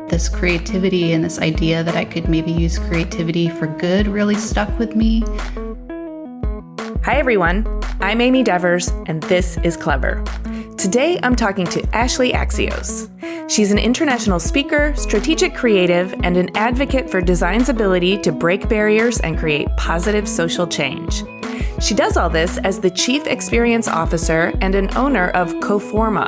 This creativity and this idea that I could maybe use creativity for good really stuck with me. Hi everyone, I'm Amy Devers, and this is Clever. Today I'm talking to Ashleigh Axios. She's an international speaker, strategic creative, and an advocate for design's ability to break barriers and create positive social change. She does all this as the Chief Experience Officer and an owner of Coforma,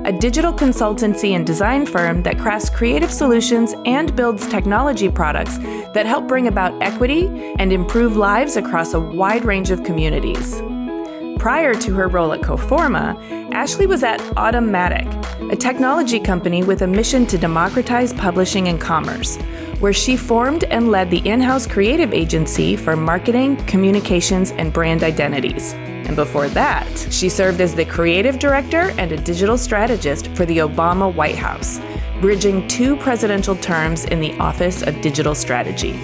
a digital consultancy and design firm that crafts creative solutions and builds technology products that help bring about equity and improve lives across a wide range of communities. Prior to her role at Coforma, Ashleigh was at Automatic, a technology company with a mission to democratize publishing and commerce, where she formed and led the in-house creative agency for marketing, communications, and brand identities. And before that, she served as the creative director and a digital strategist for the Obama White House, bridging 2 presidential terms in the Office of Digital Strategy.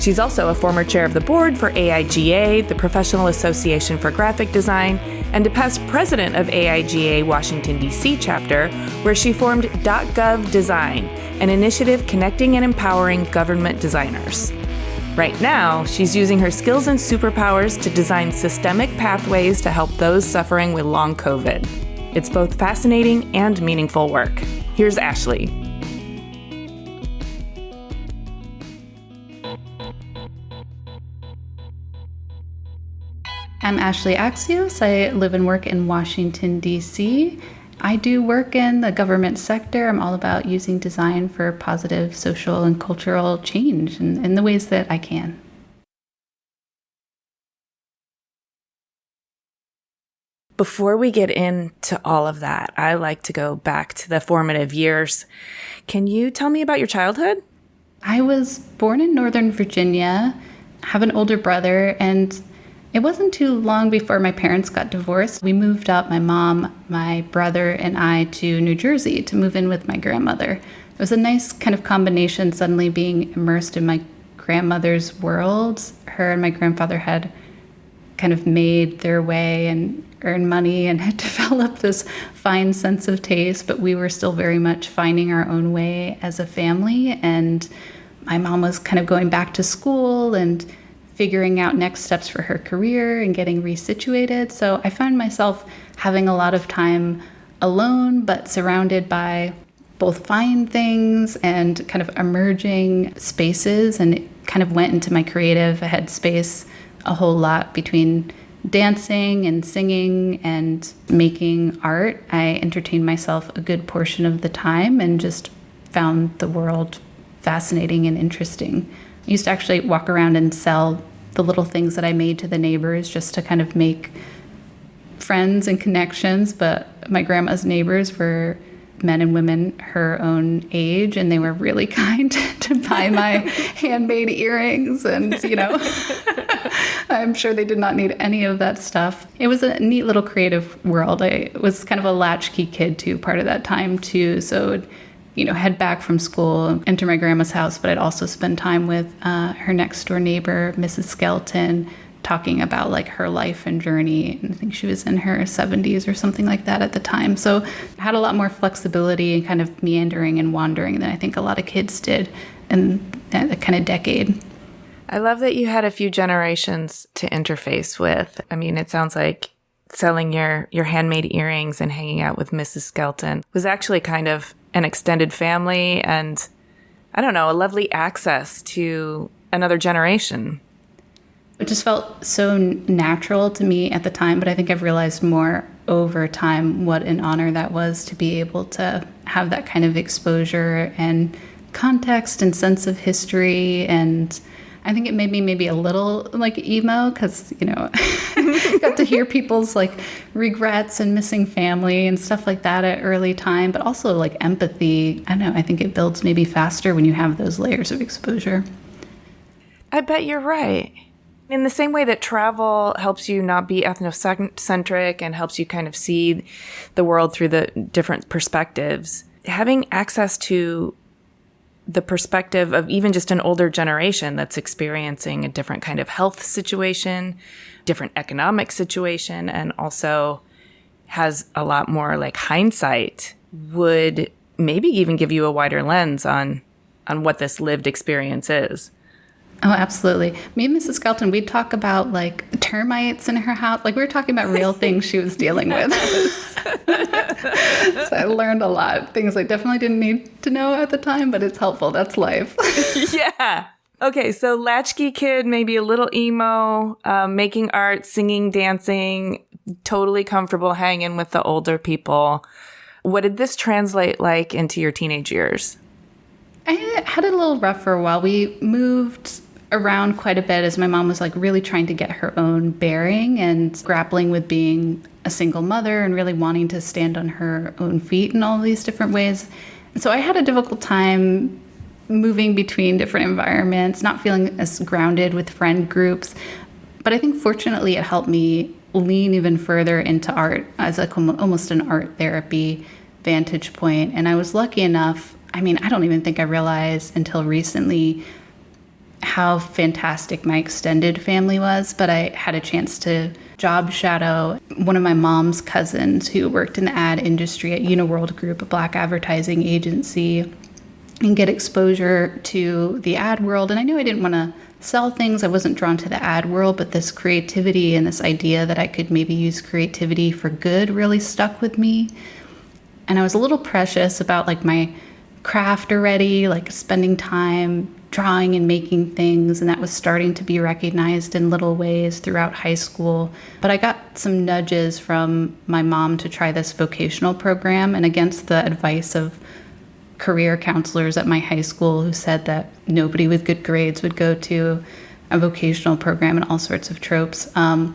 She's also a former chair of the board for AIGA, the Professional Association for Graphic Design, and a past president of AIGA Washington, D.C. chapter, where she formed .gov Design, an initiative connecting and empowering government designers. Right now, she's using her skills and superpowers to design systemic pathways to help those suffering with long COVID. It's both fascinating and meaningful work. Here's Ashleigh. I'm Ashleigh Axios. I live and work in Washington, D.C. I do work in the government sector. I'm all about using design for positive social and cultural change in the ways that I can. Before we get into all of that, I like to go back to the formative years. Can you tell me about your childhood? I was born in Northern Virginia, have an older brother, and it wasn't too long before my parents got divorced. We moved up, my mom, my brother, and I, to New Jersey to move in with my grandmother. It was a nice kind of combination, suddenly being immersed in my grandmother's world. Her and my grandfather had kind of made their way and earned money and had developed this fine sense of taste, but we were still very much finding our own way as a family. And my mom was kind of going back to school and figuring out next steps for her career and getting resituated. So I found myself having a lot of time alone, but surrounded by both fine things and kind of emerging spaces. And it kind of went into my creative headspace a whole lot between dancing and singing and making art. I entertained myself a good portion of the time and just found the world fascinating and interesting. I used to actually walk around and sell the little things that I made to the neighbors just to kind of make friends and connections. But my grandma's neighbors were men and women her own age, and they were really kind to buy my handmade earrings. And, I'm sure they did not need any of that stuff. It was a neat little creative world. I was kind of a latchkey kid too, part of that time too. So head back from school, enter my grandma's house, but I'd also spend time with her next door neighbor, Mrs. Skelton, talking about like her life and journey. And I think she was in her 70s or something like that at the time. So I had a lot more flexibility and kind of meandering and wandering than I think a lot of kids did in that kind of decade. I love that you had a few generations to interface with. I mean, it sounds like selling your handmade earrings and hanging out with Mrs. Skelton was actually kind of an extended family and, I don't know, a lovely access to another generation. It just felt so natural to me at the time, but I think I've realized more over time what an honor that was to be able to have that kind of exposure and context and sense of history. And I think it made me maybe a little like emo because, got to hear people's like regrets and missing family and stuff like that at early time, but also like empathy. I don't know, I think it builds maybe faster when you have those layers of exposure. I bet you're right. In the same way that travel helps you not be ethnocentric and helps you kind of see the world through the different perspectives, having access to the perspective of even just an older generation that's experiencing a different kind of health situation, different economic situation, and also has a lot more like hindsight would maybe even give you a wider lens on on what this lived experience is. Oh, absolutely. Me and Mrs. Skelton, we'd talk about like termites in her house. Like we were talking about real things she was dealing with. So I learned a lot. Things I definitely didn't need to know at the time, but it's helpful. That's life. Yeah. Okay, so latchkey kid, maybe a little emo, making art, singing, dancing, totally comfortable hanging with the older people. What did this translate like into your teenage years? I had it a little rough for a while. We moved around quite a bit as my mom was like really trying to get her own bearing and grappling with being a single mother and really wanting to stand on her own feet in all these different ways. And so I had a difficult time moving between different environments, not feeling as grounded with friend groups. But I think fortunately it helped me lean even further into art as like almost an art therapy vantage point. And I was lucky enough, I mean, I don't even think I realized until recently how fantastic my extended family was, but I had a chance to job shadow one of my mom's cousins who worked in the ad industry at Uniworld Group, a Black advertising agency, and get exposure to the ad world. And I knew I didn't want to sell things. I wasn't drawn to the ad world, but this creativity and this idea that I could maybe use creativity for good really stuck with me. And I was a little precious about like my craft already, like spending time drawing and making things, and that was starting to be recognized in little ways throughout high school. But I got some nudges from my mom to try this vocational program, and against the advice of career counselors at my high school who said that nobody with good grades would go to a vocational program and all sorts of tropes. Man.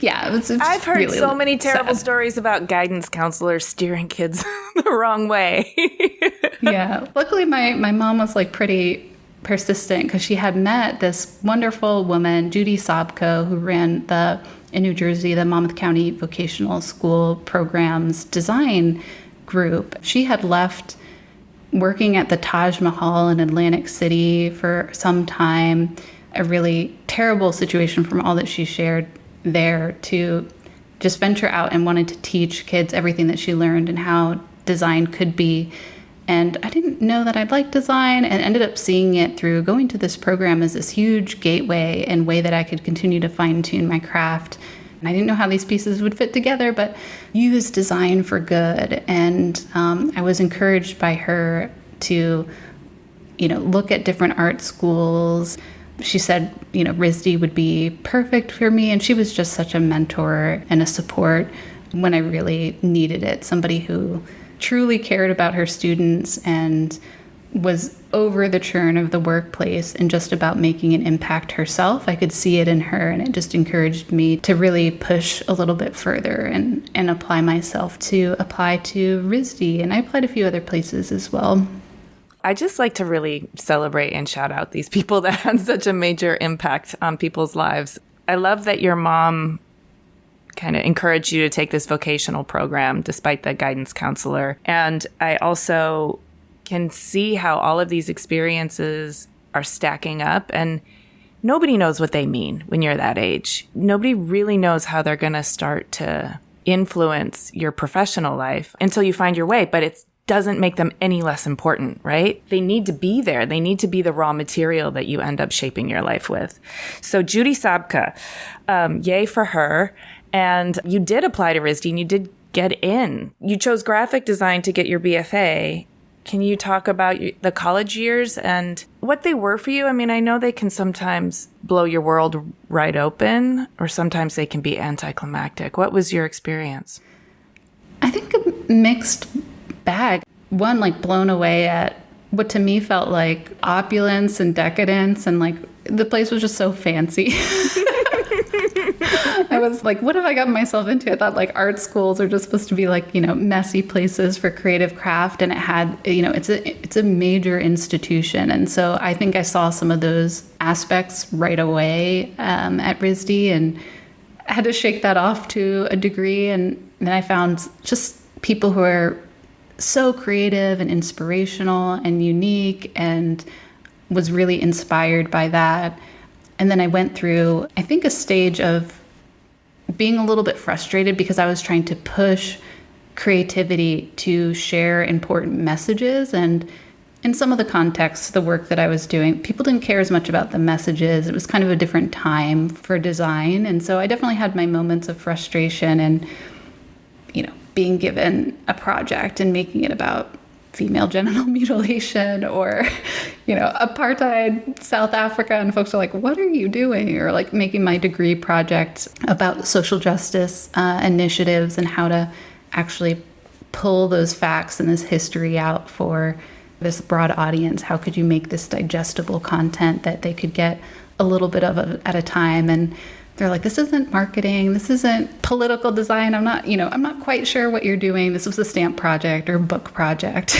Yeah. It's I've heard really so many terrible sad stories about guidance counselors steering kids the wrong way. Yeah. Luckily, my mom was like pretty persistent because she had met this wonderful woman, Judy Sobko, who ran in New Jersey, the Monmouth County Vocational School Programs Design Group. She had left working at the Taj Mahal in Atlantic City for some time, a really terrible situation from all that she shared there, to just venture out and wanted to teach kids everything that she learned and how design could be. And I didn't know that I'd like design, and ended up seeing it through going to this program as this huge gateway and way that I could continue to fine-tune my craft. And I didn't know how these pieces would fit together, but use design for good. And I was encouraged by her to, look at different art schools. She said, RISD would be perfect for me. And she was just such a mentor and a support when I really needed it. Somebody who truly cared about her students and was over the churn of the workplace and just about making an impact herself. I could see it in her, and it just encouraged me to really push a little bit further and apply myself to RISD. And I applied a few other places as well. I just like to really celebrate and shout out these people that had such a major impact on people's lives. I love that your mom kind of encouraged you to take this vocational program despite the guidance counselor. And I also can see how all of these experiences are stacking up, and nobody knows what they mean when you're that age. Nobody really knows how they're going to start to influence your professional life until you find your way, but it doesn't make them any less important, right? They need to be there. They need to be the raw material that you end up shaping your life with. So Judy Sobka, yay for her. And you did apply to RISD and you did get in. You chose graphic design to get your BFA. Can you talk about the college years and what they were for you? I mean, I know they can sometimes blow your world right open, or sometimes they can be anticlimactic. What was your experience? I think a mixed bag. One, like blown away at what to me felt like opulence and decadence, and like the place was just so fancy. I was like, what have I gotten myself into? I thought like art schools are just supposed to be like, messy places for creative craft. And it had, it's a major institution. And so I think I saw some of those aspects right away at RISD, and I had to shake that off to a degree. And then I found just people who are so creative and inspirational and unique, and was really inspired by that. And then I went through, I think, a stage of being a little bit frustrated because I was trying to push creativity to share important messages. And in some of the contexts, the work that I was doing, people didn't care as much about the messages. It was kind of a different time for design. And so I definitely had my moments of frustration and, being given a project and making it about female genital mutilation or, apartheid South Africa. And folks are like, what are you doing? Or like making my degree project about social justice initiatives and how to actually pull those facts and this history out for this broad audience. How could you make this digestible content that they could get a little bit of at a time? And they're like, this isn't marketing. This isn't political design. I'm not quite sure what you're doing. This was a stamp project or book project.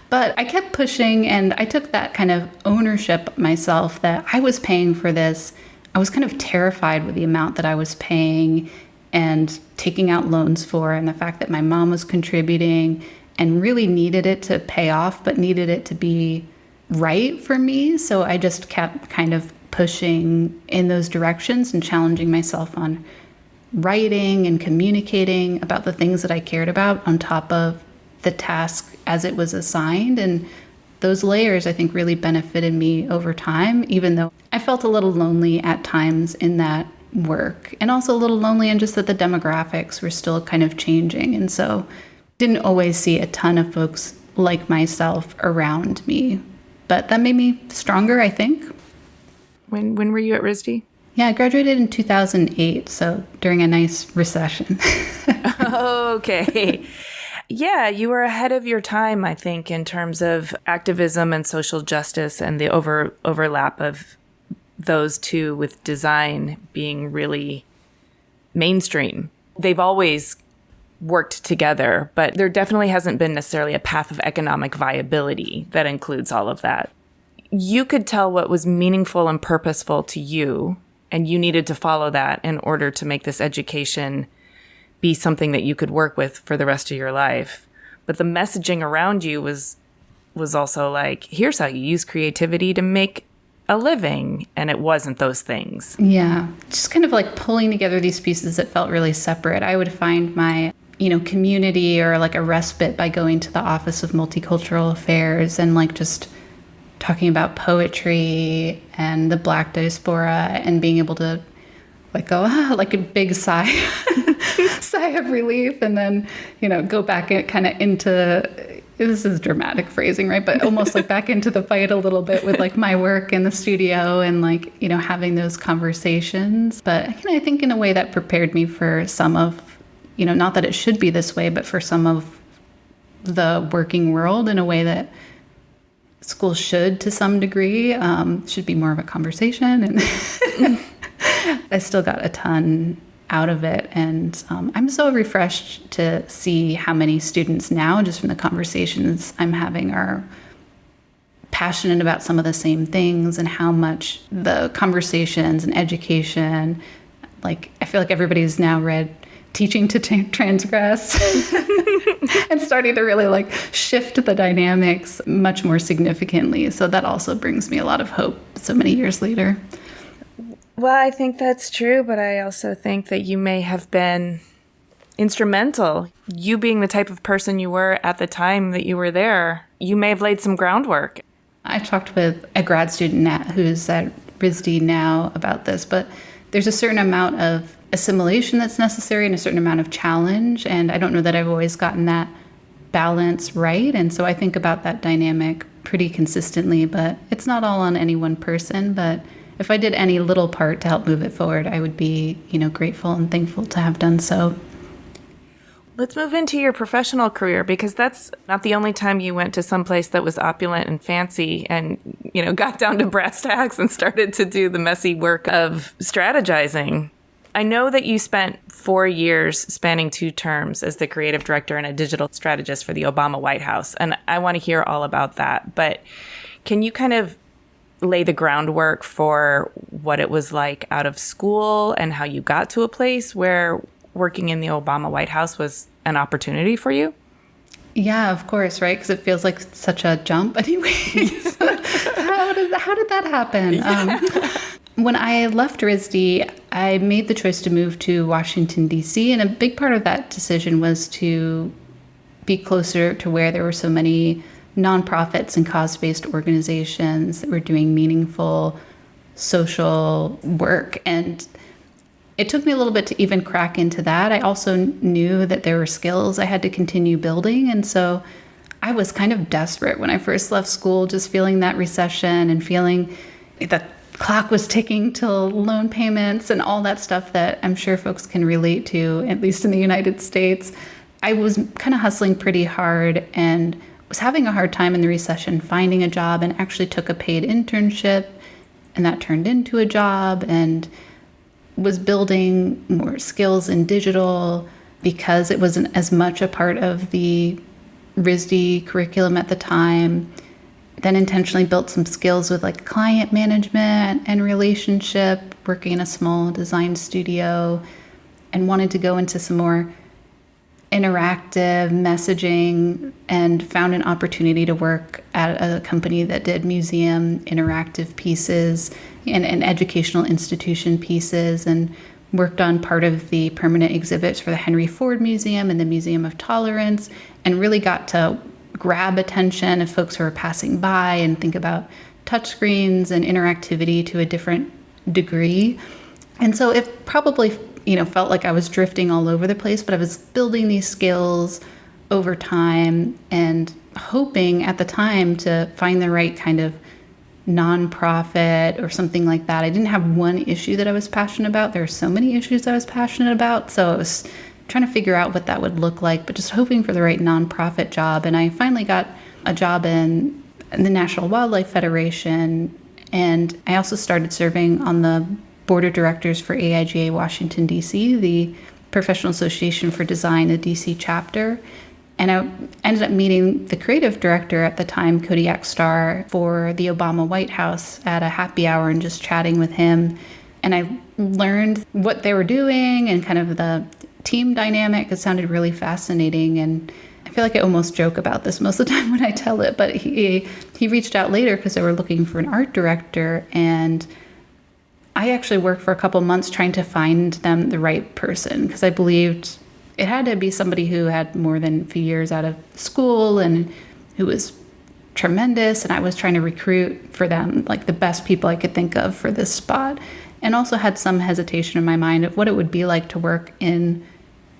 But I kept pushing, and I took that kind of ownership myself that I was paying for this. I was kind of terrified with the amount that I was paying and taking out loans for, and the fact that my mom was contributing and really needed it to pay off, but needed it to be right for me. So I just kept kind of pushing in those directions and challenging myself on writing and communicating about the things that I cared about on top of the task as it was assigned. And those layers, I think, really benefited me over time, even though I felt a little lonely at times in that work, and also a little lonely in just that the demographics were still kind of changing. And so didn't always see a ton of folks like myself around me, but that made me stronger, I think. When were you at RISD? Yeah, I graduated in 2008, so during a nice recession. Okay. Yeah, you were ahead of your time, I think, in terms of activism and social justice and the overlap of those two with design being really mainstream. They've always worked together, but there definitely hasn't been necessarily a path of economic viability that includes all of that. You could tell what was meaningful and purposeful to you, and you needed to follow that in order to make this education be something that you could work with for the rest of your life. But the messaging around you was also like, here's how you use creativity to make a living. And it wasn't those things. Yeah, just kind of like pulling together these pieces that felt really separate. I would find my, community or like a respite by going to the Office of Multicultural Affairs and like just talking about poetry and the Black diaspora and being able to like go, like a big sigh of relief, and then, go back kind of into, this is dramatic phrasing, right? But almost like back into the fight a little bit with like my work in the studio and like, having those conversations. But I think in a way that prepared me for some of, not that it should be this way, but for some of the working world in a way that school should to some degree, should be more of a conversation. And I still got a ton out of it. And I'm so refreshed to see how many students now, just from the conversations I'm having, are passionate about some of the same things, and how much the conversations and education, like I feel like everybody's now read Teaching to Transgress and starting to really like shift the dynamics much more significantly. So that also brings me a lot of hope so many years later. Well, I think that's true, but I also think that you may have been instrumental. You being the type of person you were at the time that you were there, you may have laid some groundwork. I talked with a grad student who's at RISD now about this, but there's a certain amount of assimilation that's necessary and a certain amount of challenge. And I don't know that I've always gotten that balance right. And so I think about that dynamic pretty consistently, but it's not all on any one person. But if I did any little part to help move it forward, I would be, grateful and thankful to have done so. Let's move into your professional career, because that's not the only time you went to someplace that was opulent and fancy and, got down to brass tacks and started to do the messy work of strategizing. I know that you spent 4 years spanning 2 terms as the creative director and a digital strategist for the Obama White House, and I want to hear all about that. But can you kind of lay the groundwork for what it was like out of school and how you got to a place where working in the Obama White House was an opportunity for you? Yeah, of course, right? Because it feels like such a jump anyways. How did that happen? Yeah. When I left RISD, I made the choice to move to Washington, D.C., and a big part of that decision was to be closer to where there were so many nonprofits and cause-based organizations that were doing meaningful social work. And it took me a little bit to even crack into that. I also knew that there were skills I had to continue building. And so I was kind of desperate when I first left school, just feeling that recession and feeling the clock was ticking till loan payments and all that stuff that I'm sure folks can relate to, at least in the United States. I was kind of hustling pretty hard and was having a hard time in the recession finding a job, and actually took a paid internship, and that turned into a job, and was building more skills in digital because it wasn't as much a part of the RISD curriculum at the time. Then intentionally built some skills with like client management and relationship, working in a small design studio, and wanted to go into some more interactive messaging, and found an opportunity to work at a company that did museum interactive pieces and educational institution pieces, and worked on part of the permanent exhibits for the Henry Ford Museum and the Museum of Tolerance, and really got to grab attention of folks who are passing by and think about touchscreens and interactivity to a different degree. And so it probably felt like I was drifting all over the place, but I was building these skills over time and hoping at the time to find the right kind of nonprofit or something like that. I didn't have one issue that I was passionate about. There are so many issues I was passionate about. So I was trying to figure out what that would look like, but just hoping for the right nonprofit job. And I finally got a job in the National Wildlife Federation. And I also started serving on the board of directors for AIGA Washington, D.C., the Professional Association for Design, the D.C. chapter. And I ended up meeting the creative director at the time, Kodiak Star, for the Obama White House at a happy hour, and just chatting with him. And I learned what they were doing and kind of the team dynamic. It sounded really fascinating. And I feel like I almost joke about this most of the time when I tell it, but he reached out later because they were looking for an art director. And I actually worked for a couple months trying to find them the right person, because I believed it had to be somebody who had more than a few years out of school and who was tremendous. And I was trying to recruit for them like the best people I could think of for this spot, and also had some hesitation in my mind of what it would be like to work in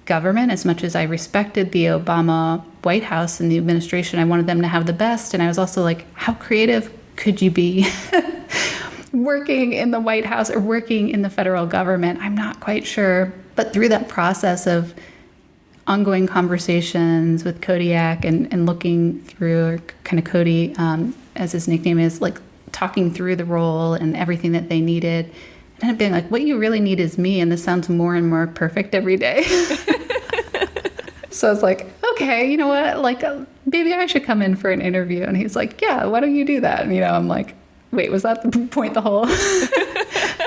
government. As much as I respected the Obama White House and the administration, I wanted them to have the best. And I was also like, how creative could you be working in the White House or working in the federal government? I'm not quite sure. But through that process of ongoing conversations with Kodiak and looking through, or kind of Cody, as his nickname is, like talking through the role and everything that they needed, and ended up being like, what you really need is me, and this sounds more and more perfect every day. So I was like, okay, you know what? Like, maybe I should come in for an interview. And he's like, yeah, why don't you do that? And, I'm like, wait, was that the point the whole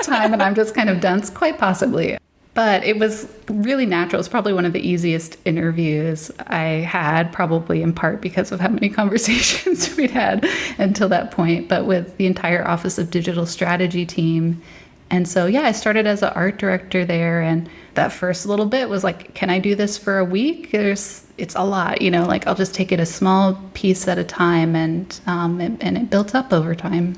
time? And I'm just kind of dense, quite possibly. But it was really natural. It's probably one of the easiest interviews I had, probably in part because of how many conversations we'd had until that point, but with the entire Office of Digital Strategy team. And so, yeah, I started as an art director there. And that first little bit was like, can I do this for a week? It's a lot, like I'll just take it a small piece at a time. And it built up over time.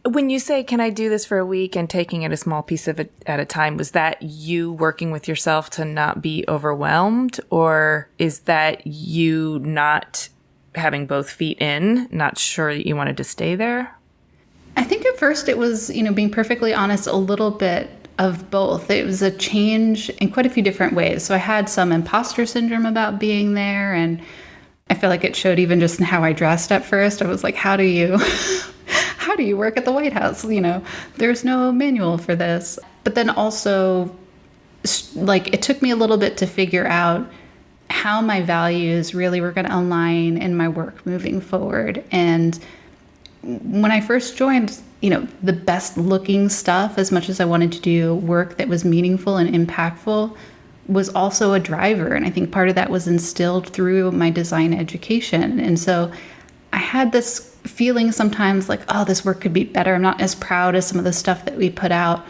When you say, can I do this for a week, and taking it a small piece of it at a time, was that you working with yourself to not be overwhelmed? Or is that you not having both feet in, not sure that you wanted to stay there? I think at first it was, being perfectly honest, a little bit of both. It was a change in quite a few different ways. So I had some imposter syndrome about being there. And I feel like it showed even just in how I dressed at first. I was like, how do you work at the White House? There's no manual for this. But then also, like, it took me a little bit to figure out how my values really were going to align in my work moving forward. And when I first joined, the best looking stuff, as much as I wanted to do work that was meaningful and impactful, was also a driver. And I think part of that was instilled through my design education. And so I had this feeling sometimes like, oh, this work could be better. I'm not as proud as some of the stuff that we put out.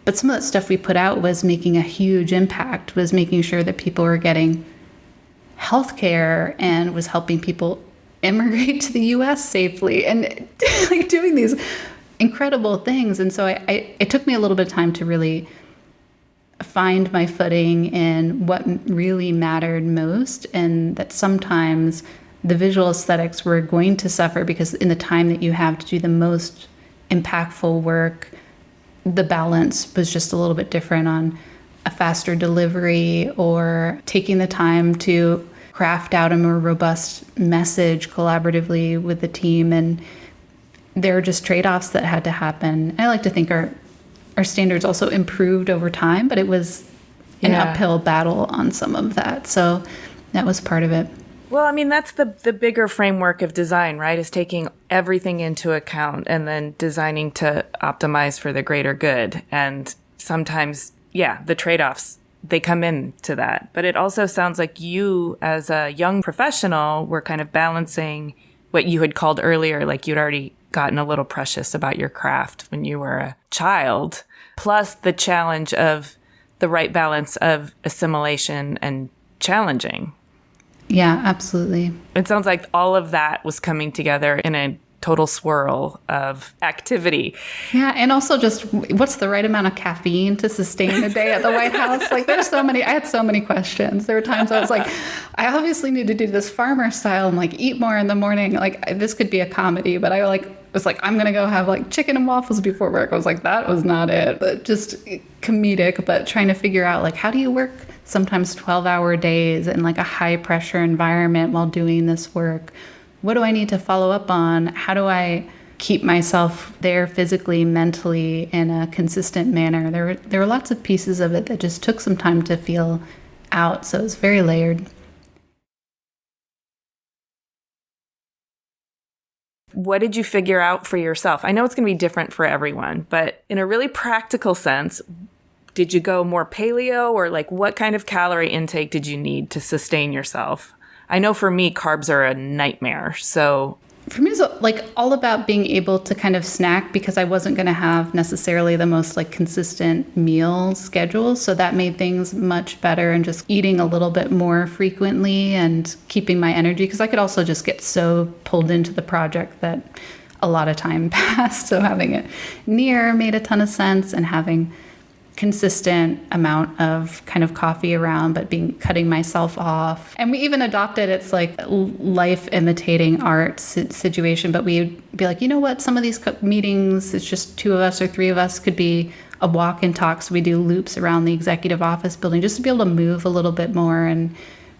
But some of that stuff we put out was making a huge impact, was making sure that people were getting healthcare, and was helping people immigrate to the US safely and like doing these incredible things. And so it took me a little bit of time to really find my footing in what really mattered most, and that sometimes the visual aesthetics were going to suffer because in the time that you have to do the most impactful work, the balance was just a little bit different on a faster delivery or taking the time to craft out a more robust message collaboratively with the team. And there are just trade-offs that had to happen. I like to think our standards also improved over time, but it was an uphill battle on some of that. So that was part of it. Well, I mean, that's the bigger framework of design, right? Is taking everything into account and then designing to optimize for the greater good. And sometimes, the trade-offs, they come into that. But it also sounds like you, as a young professional, were kind of balancing what you had called earlier, like you'd already gotten a little precious about your craft when you were a child, plus the challenge of the right balance of assimilation and challenging. Yeah, absolutely. It sounds like all of that was coming together in a total swirl of activity. Yeah, and also just what's the right amount of caffeine to sustain a day at the White House? Like I had so many questions. There were times I was like, I obviously need to do this farmer style and like eat more in the morning. Like this could be a comedy, but I was like, I'm going to go have like chicken and waffles before work. I was like, that was not it, but just comedic, but trying to figure out like, how do you work sometimes 12-hour days in like a high pressure environment while doing this work? What do I need to follow up on? How do I keep myself there physically, mentally in a consistent manner? There were lots of pieces of it that just took some time to feel out. So it was very layered. What did you figure out for yourself? I know it's going to be different for everyone, but in a really practical sense, did you go more paleo, or like what kind of calorie intake did you need to sustain yourself? I know for me, carbs are a nightmare. So for me, it's like all about being able to kind of snack, because I wasn't going to have necessarily the most like consistent meal schedule. So that made things much better, and just eating a little bit more frequently and keeping my energy, because I could also just get so pulled into the project that a lot of time passed. So having it near made a ton of sense, and having consistent amount of kind of coffee around, but cutting myself off. And we even adopted, it's like life imitating art situation, but we'd be like, you know what, some of these meetings, it's just 2 of us or 3 of us, could be a walk and talk. So we do loops around the executive office building just to be able to move a little bit more and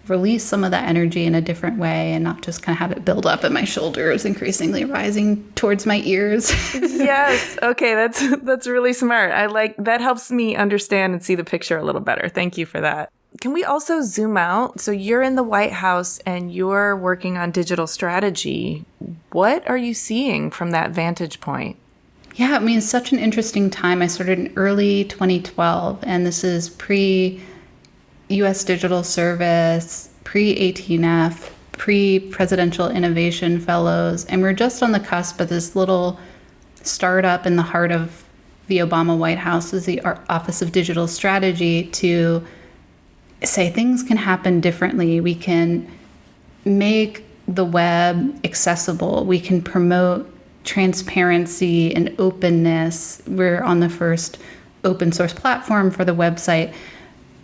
release some of that energy in a different way, and not just kind of have it build up at my shoulders, increasingly rising towards my ears. Yes. Okay. That's really smart. I like that. Helps me understand and see the picture a little better. Thank you for that. Can we also zoom out? So you're in the White House and you're working on digital strategy. What are you seeing from that vantage point? Yeah, I mean, it's such an interesting time. I started in early 2012, and this is pre-U.S. Digital Service, pre-18F, pre-Presidential Innovation Fellows, and we're just on the cusp of this little startup in the heart of the Obama White House, is the Office of Digital Strategy, to say things can happen differently. We can make the web accessible. We can promote transparency and openness. We're on the first open source platform for the website.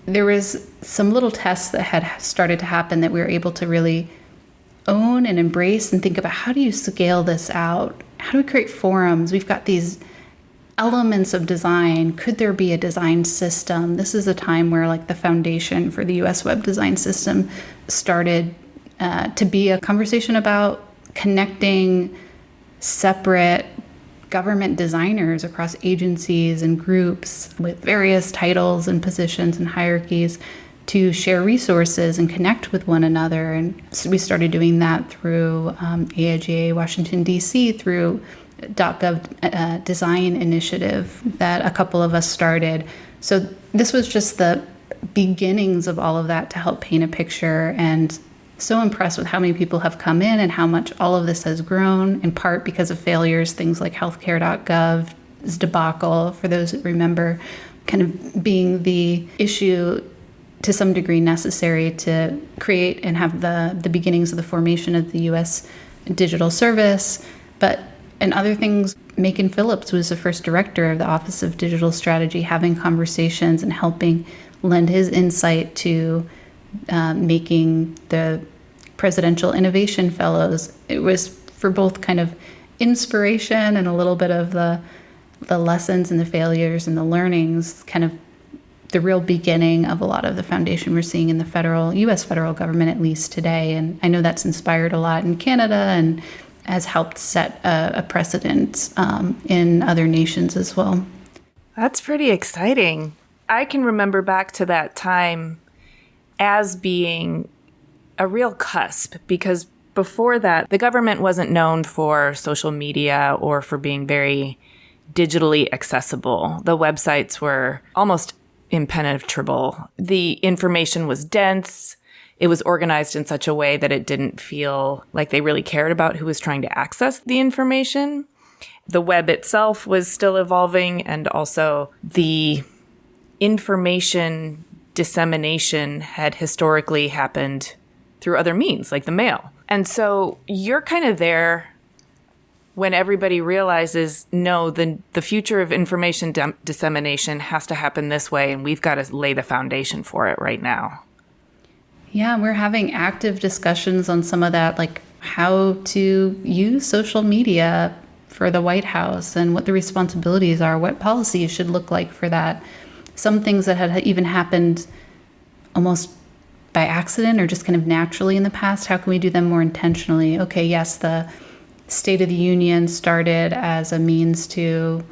There was some little tests that had started to happen that we were able to really own and embrace and think about, how do you scale this out? How do we create forums? We've got these elements of design. Could there be a design system? This is a time where like the foundation for the US web design system started to be a conversation about connecting separate government designers across agencies and groups with various titles and positions and hierarchies to share resources and connect with one another. And so we started doing that through AIGA Washington, D.C., through .gov design initiative that a couple of us started. So this was just the beginnings of all of that to help paint a picture, and so impressed with how many people have come in and how much all of this has grown, in part because of failures, things like healthcare.gov's debacle, for those that remember, kind of being the issue to some degree necessary to create and have the beginnings of the formation of the U.S. digital service. But in other things, Macon Phillips was the first director of the Office of Digital Strategy, having conversations and helping lend his insight to making the Presidential Innovation Fellows. It was for both kind of inspiration and a little bit of the lessons and the failures and the learnings, kind of the real beginning of a lot of the foundation we're seeing in the U.S. federal government, at least today. And I know that's inspired a lot in Canada and has helped set a precedent in other nations as well. That's pretty exciting. I can remember back to that time as being a real cusp, because before that, the government wasn't known for social media or for being very digitally accessible. The websites were almost impenetrable. The information was dense. It was organized in such a way that it didn't feel like they really cared about who was trying to access the information. The web itself was still evolving, and also the information dissemination had historically happened through other means, like the mail. And so you're kind of there when everybody realizes, no, the future of information dissemination has to happen this way, and we've got to lay the foundation for it right now. Yeah, we're having active discussions on some of that, like how to use social media for the White House and what the responsibilities are, what policies should look like for that. Some things that had even happened almost by accident or just kind of naturally in the past, how can we do them more intentionally? Okay, yes, the State of the Union started as a means to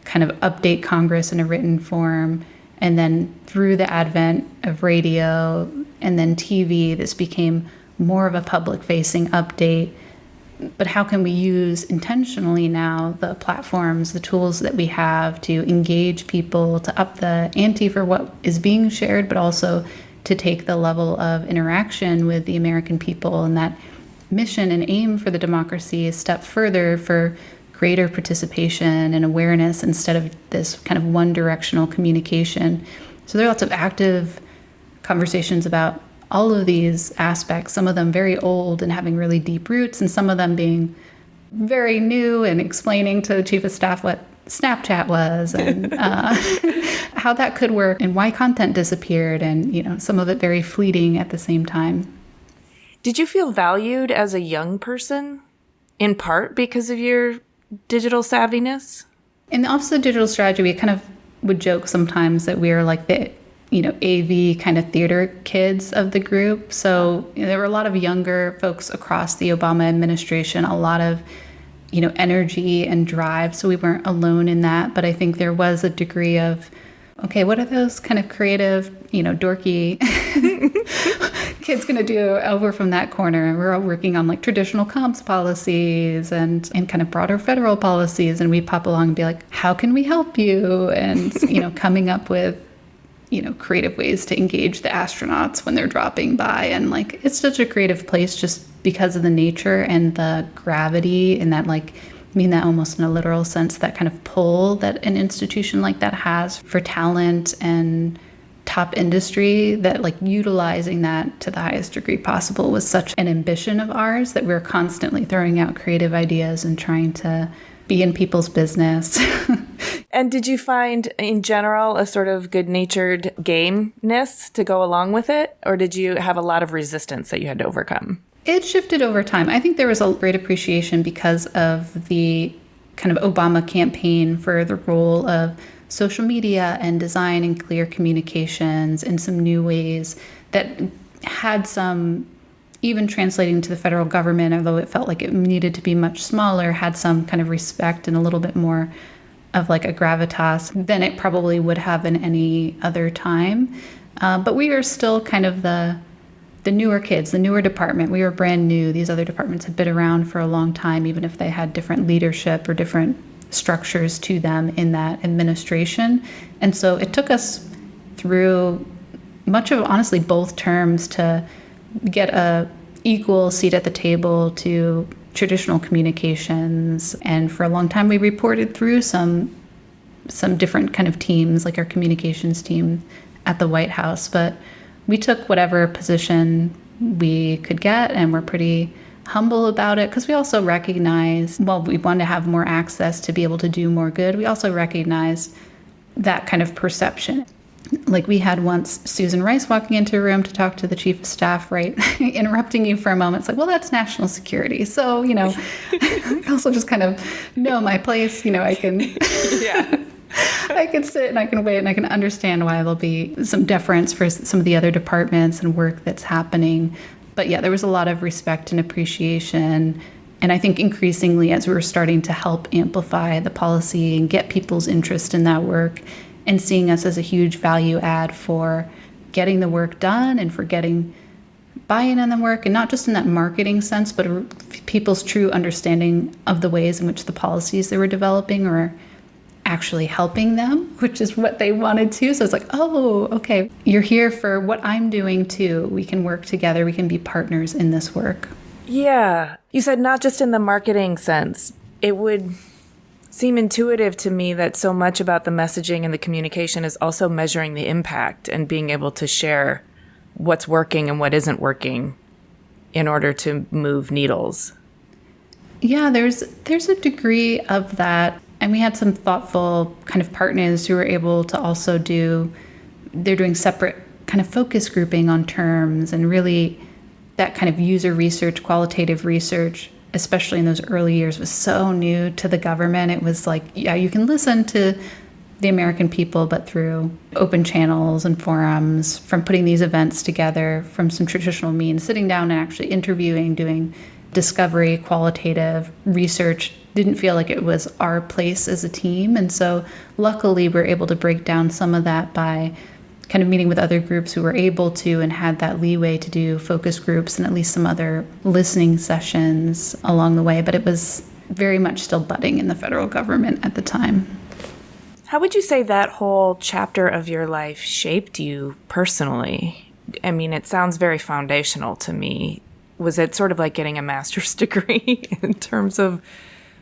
kind of update Congress in a written form. And then through the advent of radio and then TV, this became more of a public-facing update. But how can we use intentionally now the platforms, the tools that we have to engage people, to up the ante for what is being shared, but also to take the level of interaction with the American people and that mission and aim for the democracy a step further for greater participation and awareness instead of this kind of one-directional communication. So there are lots of active conversations about all of these aspects, some of them very old and having really deep roots, and some of them being very new and explaining to the chief of staff what Snapchat was and how that could work and why content disappeared, and some of it very fleeting at the same time. Did you feel valued as a young person, in part because of your digital savviness? In the Office of Digital Strategy, we kind of would joke sometimes that we are like the AV kind of theater kids of the group. So there were a lot of younger folks across the Obama administration, a lot of energy and drive. So we weren't alone in that. But I think there was a degree of, okay, what are those kind of creative, dorky kids going to do over from that corner? And we're all working on like traditional comps policies and kind of broader federal policies. And we pop along and be like, how can we help you? And, coming up with, creative ways to engage the astronauts when they're dropping by. And like, it's such a creative place just because of the nature and the gravity and that I mean that almost in a literal sense, that kind of pull that an institution like that has for talent and top industry, that utilizing that to the highest degree possible was such an ambition of ours that we're constantly throwing out creative ideas and trying to be in people's business. And did you find in general a sort of good-natured gameness to go along with it? Or did you have a lot of resistance that you had to overcome? It shifted over time. I think there was a great appreciation because of the kind of Obama campaign for the role of social media and design and clear communications in some new ways that had some, even translating to the federal government, although it felt like it needed to be much smaller, had some kind of respect and a little bit more of a gravitas than it probably would have in any other time. But we were still kind of the newer kids, the newer department. We were brand new. These other departments had been around for a long time, even if they had different leadership or different structures to them in that administration. And so it took us through much of, honestly, both terms to get a equal seat at the table to traditional communications. And for a long time, we reported through some different kind of teams, like our communications team at the White House. But we took whatever position we could get, and we're pretty humble about it, because we also recognize, while we want to have more access to be able to do more good, we also recognize that kind of perception. Like we had once Susan Rice walking into a room to talk to the chief of staff, right? Interrupting you for a moment. It's like, well, that's national security. So, I also just kind of know my place. I can, I can sit and I can wait and I can understand why there'll be some deference for some of the other departments and work that's happening. But yeah, there was a lot of respect and appreciation. And I think increasingly, as we were starting to help amplify the policy and get people's interest in that work, and seeing us as a huge value add for getting the work done and for getting buy-in on the work, and not just in that marketing sense, but people's true understanding of the ways in which the policies they were developing are actually helping them, which is what they wanted to. So it's like, oh, okay, you're here for what I'm doing too. We can work together. We can be partners in this work. Yeah. You said not just in the marketing sense. It would seem intuitive to me that so much about the messaging and the communication is also measuring the impact and being able to share what's working and what isn't working in order to move needles. Yeah, there's a degree of that. And we had some thoughtful kind of partners who were able to also they're doing separate kind of focus grouping on terms, and really that kind of user research, qualitative research, especially in those early years, was so new to the government. It was like, yeah, you can listen to the American people, but through open channels and forums, from putting these events together, from some traditional means, sitting down and actually interviewing, doing discovery, qualitative research, didn't feel like it was our place as a team. And so luckily we're able to break down some of that by kind of meeting with other groups who were able to and had that leeway to do focus groups and at least some other listening sessions along the way. But it was very much still budding in the federal government at the time. How would you say that whole chapter of your life shaped you personally? I mean, it sounds very foundational to me. Was it sort of like getting a master's degree in terms of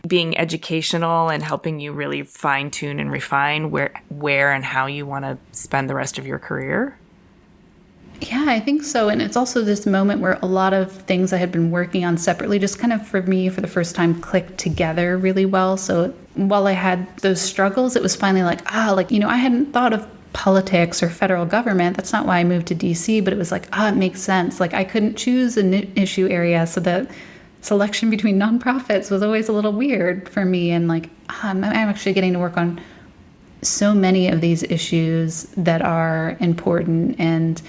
being educational and helping you really fine-tune and refine where and how you want to spend the rest of your career? Yeah, I think so. And it's also this moment where a lot of things I had been working on separately just kind of, for me, for the first time, clicked together really well. So while I had those struggles, it was finally like, I hadn't thought of politics or federal government. That's not why I moved to DC, but it was like, it makes sense. Like I couldn't choose an issue area, so that selection between nonprofits was always a little weird for me. And like, I'm actually getting to work on so many of these issues that are important, and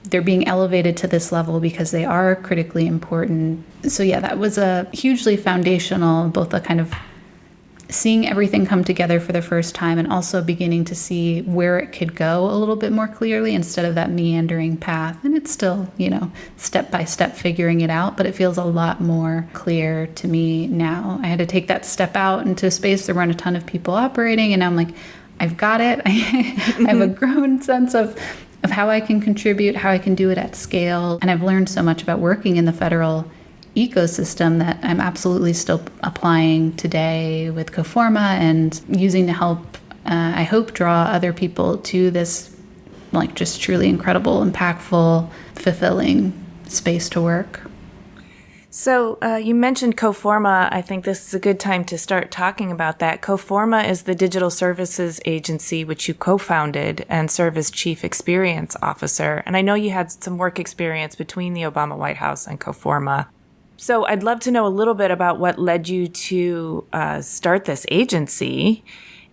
they're being elevated to this level because they are critically important. So yeah, that was a hugely foundational, both a kind of seeing everything come together for the first time and also beginning to see where it could go a little bit more clearly instead of that meandering path. And it's still, step by step figuring it out, but it feels a lot more clear to me now. I had to take that step out into a space. There weren't a ton of people operating, and I'm like, I've got it. I have a grown sense of how I can contribute, how I can do it at scale. And I've learned so much about working in the federal ecosystem that I'm absolutely still applying today with Coforma and using to help, I hope, draw other people to this like just truly incredible, impactful, fulfilling space to work. So you mentioned Coforma. I think this is a good time to start talking about that. Coforma is the digital services agency which you co-founded and serve as chief experience officer. And I know you had some work experience between the Obama White House and Coforma. So I'd love to know a little bit about what led you to start this agency.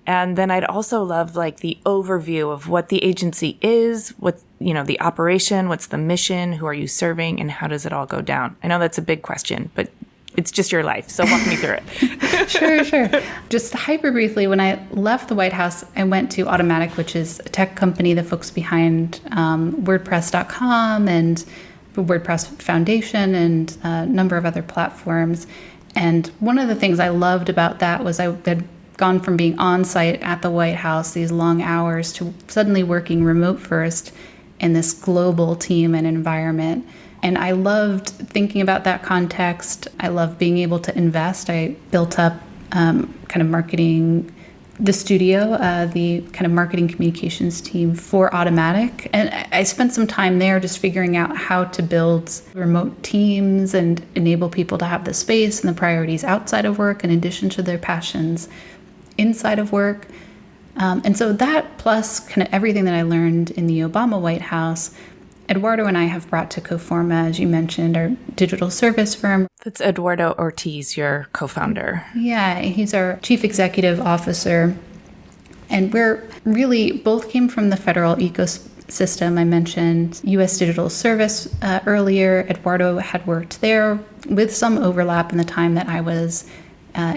And then I'd also love like the overview of what the agency is, what, the operation, what's the mission, who are you serving, and how does it all go down? I know that's a big question, but it's just your life. So walk me through it. Sure. Just hyper briefly, when I left the White House, I went to Automatic, which is a tech company, the folks behind WordPress.com and WordPress Foundation and a number of other platforms. And one of the things I loved about that was I had gone from being on site at the White House, these long hours, to suddenly working remote first in this global team and environment. And I loved thinking about that context. I loved being able to invest. I built up kind of marketing the studio, the kind of marketing communications team for Automatic. And I spent some time there just figuring out how to build remote teams and enable people to have the space and the priorities outside of work in addition to their passions inside of work. And so that plus kind of everything that I learned in the Obama White House, Eduardo and I have brought to Coforma, as you mentioned, our digital service firm. That's Eduardo Ortiz, your co-founder. Yeah, he's our chief executive officer. And we're really both came from the federal ecosystem. I mentioned U.S. Digital Service earlier. Eduardo had worked there with some overlap in the time that I was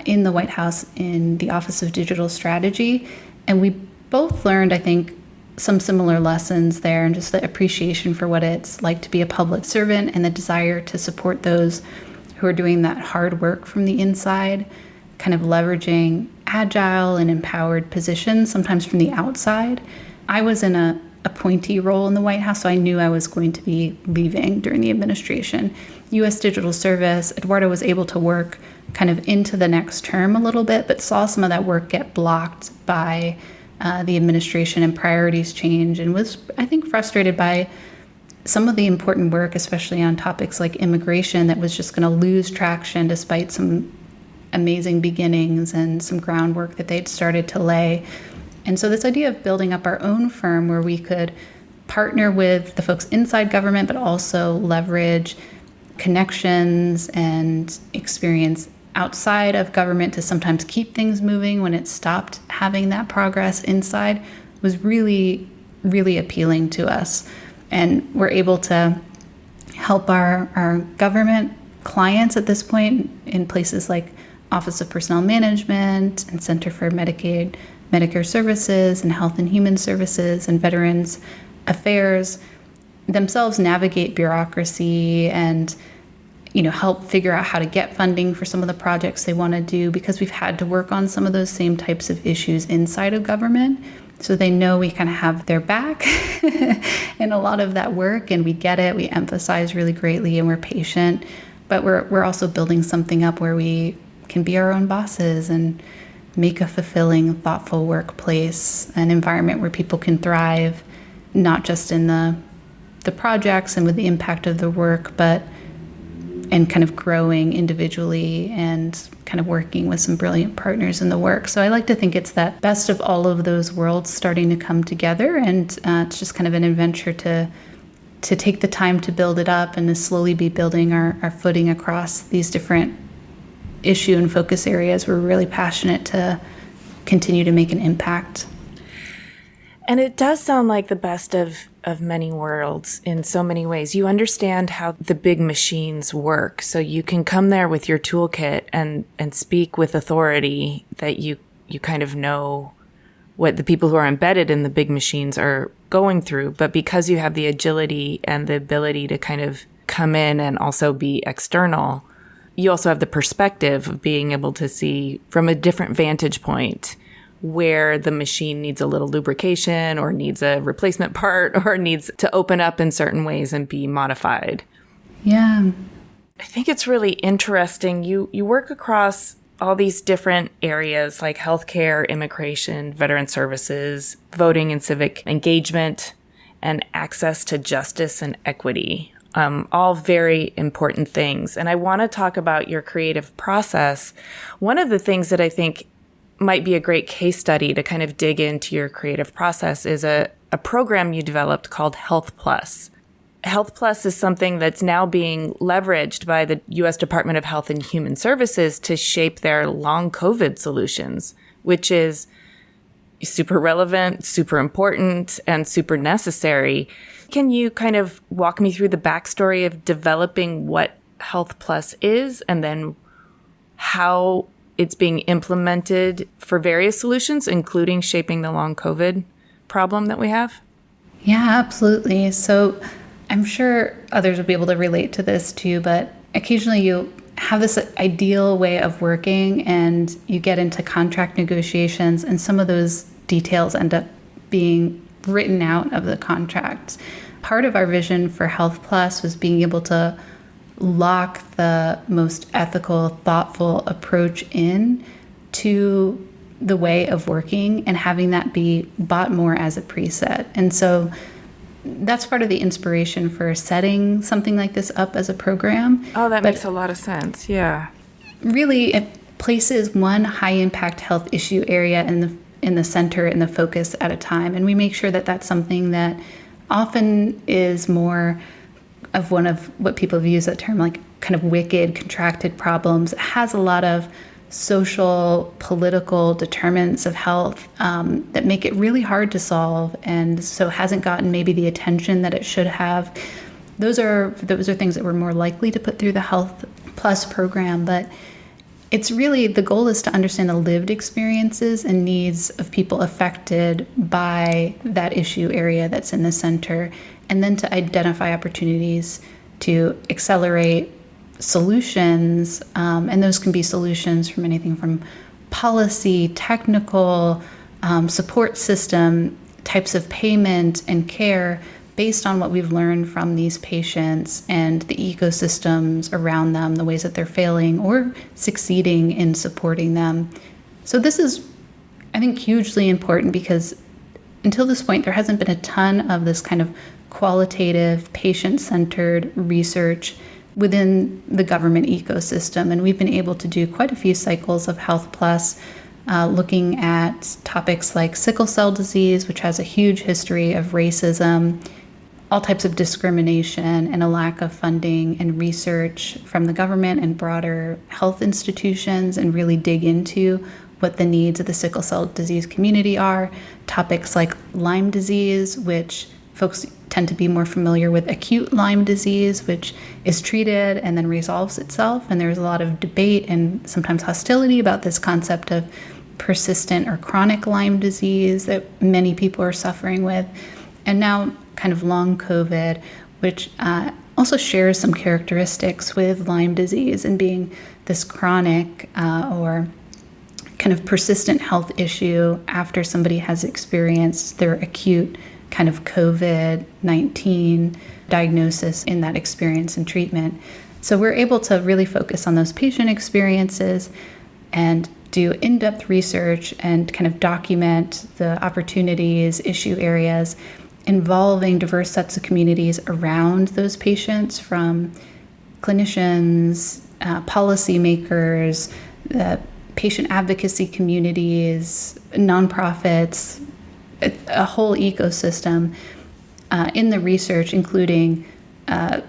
in the White House in the Office of Digital Strategy. And we both learned, I think, some similar lessons there, and just the appreciation for what it's like to be a public servant and the desire to support those who are doing that hard work from the inside, kind of leveraging agile and empowered positions, sometimes from the outside. I was in a appointee role in the White House, so I knew I was going to be leaving during the administration. U.S. Digital Service, Eduardo was able to work kind of into the next term a little bit, but saw some of that work get blocked by the administration and priorities change, and was, I think, frustrated by some of the important work, especially on topics like immigration, that was just going to lose traction despite some amazing beginnings and some groundwork that they'd started to lay. And so this idea of building up our own firm where we could partner with the folks inside government, but also leverage connections and experience outside of government to sometimes keep things moving when it stopped having that progress inside, was really, really appealing to us. And we're able to help our government clients at this point in places like Office of Personnel Management and Center for Medicaid, Medicare Services and Health and Human Services and Veterans Affairs themselves navigate bureaucracy and help figure out how to get funding for some of the projects they want to do, because we've had to work on some of those same types of issues inside of government. So they know we kind of have their back in a lot of that work, and we get it. We emphasize really greatly, and we're patient, but we're also building something up where we can be our own bosses and make a fulfilling, thoughtful workplace, an environment where people can thrive, not just in the projects and with the impact of the work, but and kind of growing individually and kind of working with some brilliant partners in the work. So I like to think it's that best of all of those worlds starting to come together, and it's just kind of an adventure to take the time to build it up and to slowly be building our footing across these different issue and focus areas. We're really passionate to continue to make an impact. And it does sound like the best of many worlds in so many ways. You understand how the big machines work, so you can come there with your toolkit and speak with authority that you kind of know what the people who are embedded in the big machines are going through. But because you have the agility and the ability to kind of come in and also be external, you also have the perspective of being able to see from a different vantage point where the machine needs a little lubrication or needs a replacement part or needs to open up in certain ways and be modified. Yeah. I think it's really interesting. You work across all these different areas like healthcare, immigration, veteran services, voting and civic engagement, and access to justice and equity. All very important things. And I want to talk about your creative process. One of the things that I think might be a great case study to kind of dig into your creative process is a program you developed called Health Plus. Health Plus is something that's now being leveraged by the U.S. Department of Health and Human Services to shape their long COVID solutions, which is super relevant, super important, and super necessary. Can you kind of walk me through the backstory of developing what Health Plus is and then how it's being implemented for various solutions, including shaping the long COVID problem that we have? Yeah, absolutely. So I'm sure others will be able to relate to this too, but occasionally you have this ideal way of working and you get into contract negotiations, and some of those details end up being written out of the contract. Part of our vision for Health Plus was being able to lock the most ethical, thoughtful approach in to the way of working and having that be bought more as a preset. And so that's part of the inspiration for setting something like this up as a program. Oh, that makes a lot of sense. Yeah. Really, it places one high impact health issue area in the center and the focus at a time. And we make sure that that's something that often is more of one of what people have used that term, like kind of wicked, contracted problems. It has a lot of social, political determinants of health that make it really hard to solve, and so hasn't gotten maybe the attention that it should have. Those are things that we're more likely to put through the Health Plus program, but it's really, the goal is to understand the lived experiences and needs of people affected by that issue area that's in the center, and then to identify opportunities to accelerate solutions, and those can be solutions from anything from policy, technical, support system, types of payment and care, based on what we've learned from these patients and the ecosystems around them, the ways that they're failing or succeeding in supporting them. So this is, I think, hugely important because until this point, there hasn't been a ton of this kind of qualitative, patient-centered research within the government ecosystem. And we've been able to do quite a few cycles of Health Plus, looking at topics like sickle cell disease, which has a huge history of racism, all types of discrimination, and a lack of funding and research from the government and broader health institutions, and really dig into what the needs of the sickle cell disease community are. Topics like Lyme disease, which folks tend to be more familiar with acute Lyme disease, which is treated and then resolves itself. And there's a lot of debate and sometimes hostility about this concept of persistent or chronic Lyme disease that many people are suffering with. And now kind of long COVID, which also shares some characteristics with Lyme disease and being this chronic or kind of persistent health issue after somebody has experienced their acute kind of COVID-19 diagnosis in that experience and treatment. So we're able to really focus on those patient experiences and do in-depth research and kind of document the opportunities, issue areas involving diverse sets of communities around those patients, from clinicians, policymakers, patient advocacy communities, nonprofits, a whole ecosystem in the research, including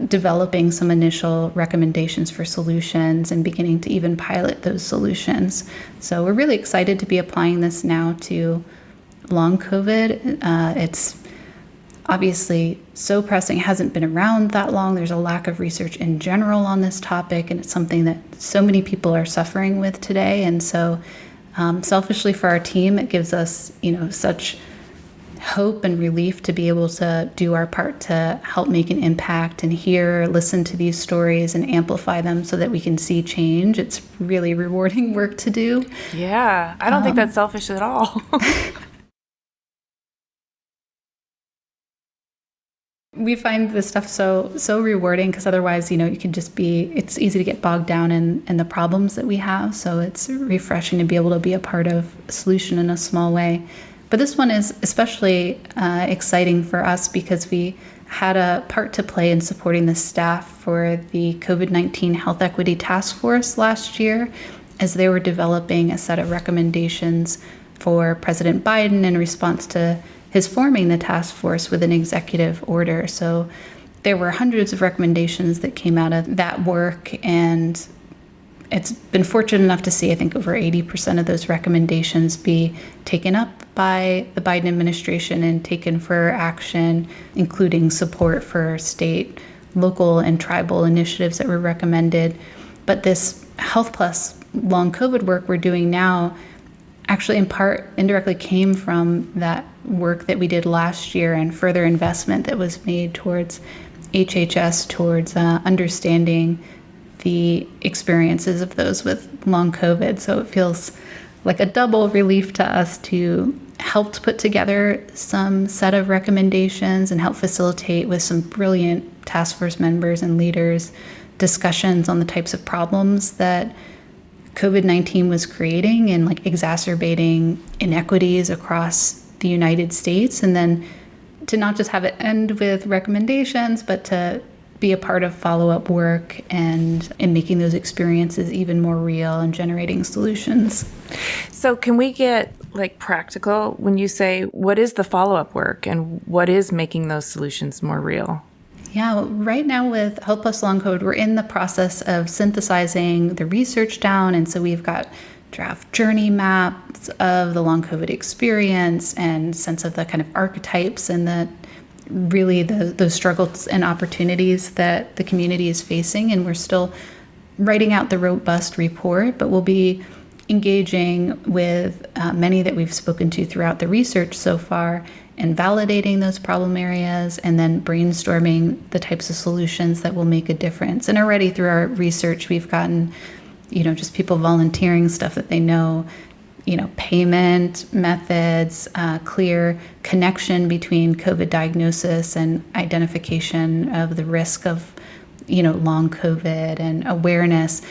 developing some initial recommendations for solutions and beginning to even pilot those solutions. So we're really excited to be applying this now to long COVID. It's obviously so pressing, it hasn't been around that long. There's a lack of research in general on this topic, and it's something that so many people are suffering with today. And so selfishly for our team, it gives us, such hope and relief to be able to do our part to help make an impact and listen to these stories and amplify them so that we can see change. It's really rewarding work to do. Yeah, I don't think that's selfish at all. We find this stuff so rewarding because otherwise, you can just it's easy to get bogged down in the problems that we have. So it's refreshing to be able to be a part of a solution in a small way. But this one is especially exciting for us because we had a part to play in supporting the staff for the COVID-19 Health Equity Task Force last year as they were developing a set of recommendations for President Biden in response to his forming the task force with an executive order. So there were hundreds of recommendations that came out of that work, and it's been fortunate enough to see, I think, over 80% of those recommendations be taken up by the Biden administration and taken for action, including support for state, local, and tribal initiatives that were recommended. But this Health Plus long COVID work we're doing now actually in part indirectly came from that work that we did last year and further investment that was made towards HHS, towards understanding the experiences of those with long COVID. So it feels like a double relief to us to help put together some set of recommendations and help facilitate with some brilliant task force members and leaders discussions on the types of problems that COVID-19 was creating and like exacerbating inequities across the United States. And then to not just have it end with recommendations, but to be a part of follow-up work and in making those experiences even more real and generating solutions. So can we get like practical when you say, what is the follow-up work and what is making those solutions more real? Yeah, right now with Health Plus Long COVID, we're in the process of synthesizing the research down. And so we've got draft journey maps of the long COVID experience and sense of the kind of archetypes and those struggles and opportunities that the community is facing. And we're still writing out the robust report, but we'll be engaging with many that we've spoken to throughout the research so far and validating those problem areas and then brainstorming the types of solutions that will make a difference. And already through our research, we've gotten, just people volunteering stuff that they know, payment methods, clear connection between COVID diagnosis and identification of the risk of, long COVID and awareness.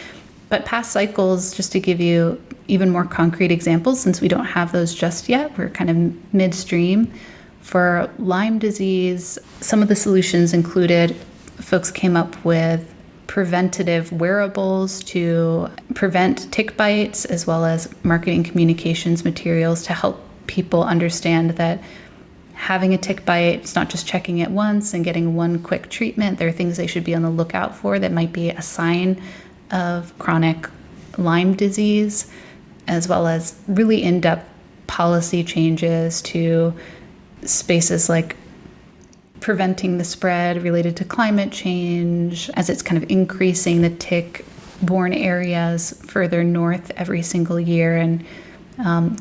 But past cycles, just to give you even more concrete examples, since we don't have those just yet, we're kind of midstream. For Lyme disease, some of the solutions included folks came up with preventative wearables to prevent tick bites, as well as marketing communications materials to help people understand that having a tick bite, it's not just checking it once and getting one quick treatment. There are things they should be on the lookout for that might be a sign of chronic Lyme disease, as well as really in-depth policy changes to spaces like preventing the spread related to climate change as it's kind of increasing the tick-borne areas further north every single year, and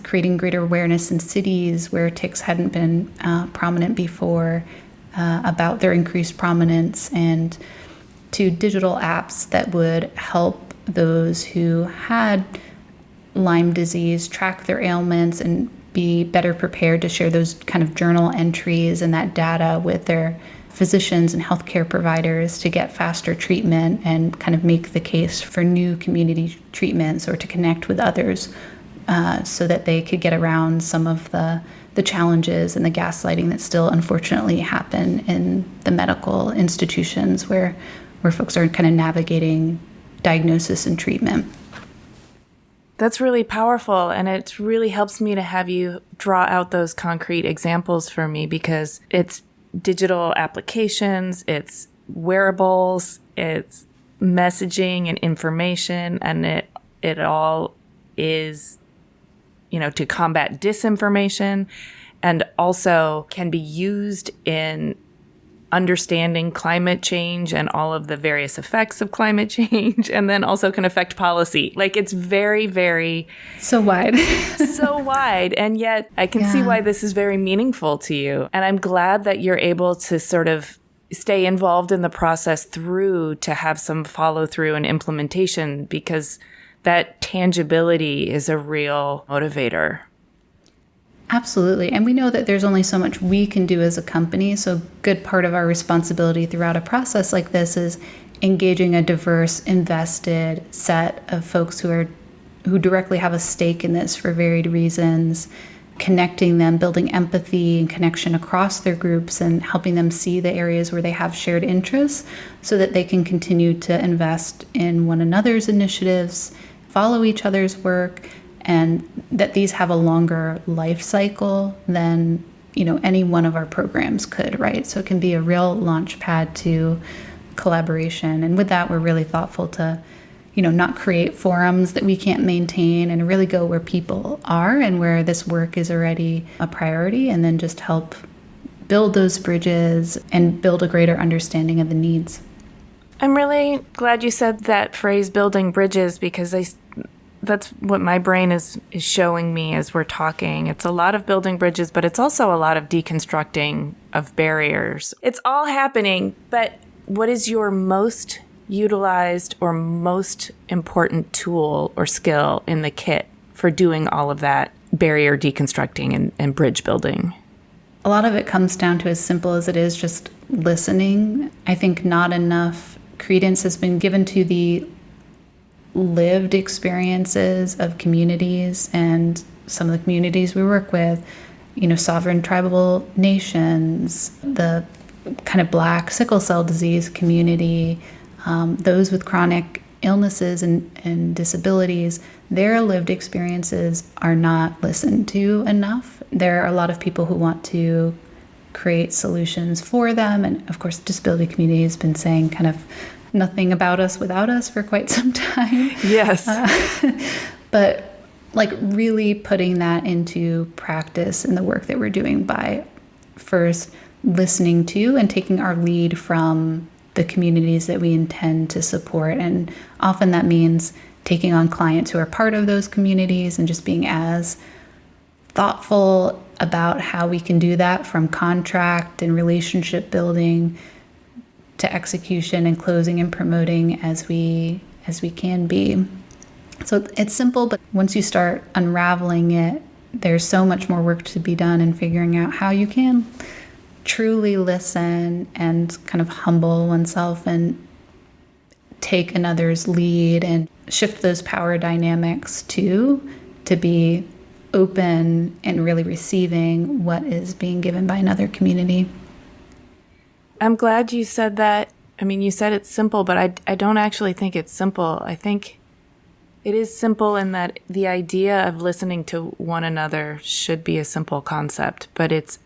creating greater awareness in cities where ticks hadn't been prominent before about their increased prominence, and to digital apps that would help those who had Lyme disease track their ailments and be better prepared to share those kind of journal entries and that data with their physicians and healthcare providers to get faster treatment and kind of make the case for new community treatments or to connect with others so that they could get around some of the challenges and the gaslighting that still unfortunately happen in the medical institutions where folks are kind of navigating diagnosis and treatment. That's really powerful, and it really helps me to have you draw out those concrete examples for me, because it's digital applications, it's wearables, it's messaging and information, and it all is, to combat disinformation, and also can be used in understanding climate change and all of the various effects of climate change, and then also can affect policy. Like, it's very, very... So wide. So wide. And yet I can see why this is very meaningful to you. And I'm glad that you're able to sort of stay involved in the process through to have some follow through and implementation, because that tangibility is a real motivator. Absolutely. And we know that there's only so much we can do as a company. So a good part of our responsibility throughout a process like this is engaging a diverse, invested set of folks who directly have a stake in this for varied reasons, connecting them, building empathy and connection across their groups, and helping them see the areas where they have shared interests so that they can continue to invest in one another's initiatives, follow each other's work, and that these have a longer life cycle than, any one of our programs could, right? So it can be a real launch pad to collaboration. And with that, we're really thoughtful to, not create forums that we can't maintain, and really go where people are and where this work is already a priority, and then just help build those bridges and build a greater understanding of the needs. I'm really glad you said that phrase, building bridges, because that's what my brain is showing me as we're talking. It's a lot of building bridges, but it's also a lot of deconstructing of barriers. It's all happening, but what is your most utilized or most important tool or skill in the kit for doing all of that barrier deconstructing and bridge building? A lot of it comes down to as simple as it is just listening. I think not enough credence has been given to the lived experiences of communities and some of the communities we work with, sovereign tribal nations, the kind of Black sickle cell disease community, those with chronic illnesses and disabilities, their lived experiences are not listened to enough. There are a lot of people who want to create solutions for them. And of course, the disability community has been saying kind of nothing about us without us for quite some time. Yes. But like really putting that into practice in the work that we're doing by first listening to and taking our lead from the communities that we intend to support. And often that means taking on clients who are part of those communities and just being as thoughtful about how we can do that, from contract and relationship building to execution and closing and promoting as we can be. So it's simple, but once you start unraveling it, there's so much more work to be done in figuring out how you can truly listen and kind of humble oneself and take another's lead and shift those power dynamics to be open and really receiving what is being given by another community. I'm glad you said that. I mean, you said it's simple, but I don't actually think it's simple. I think it is simple in that the idea of listening to one another should be a simple concept, but it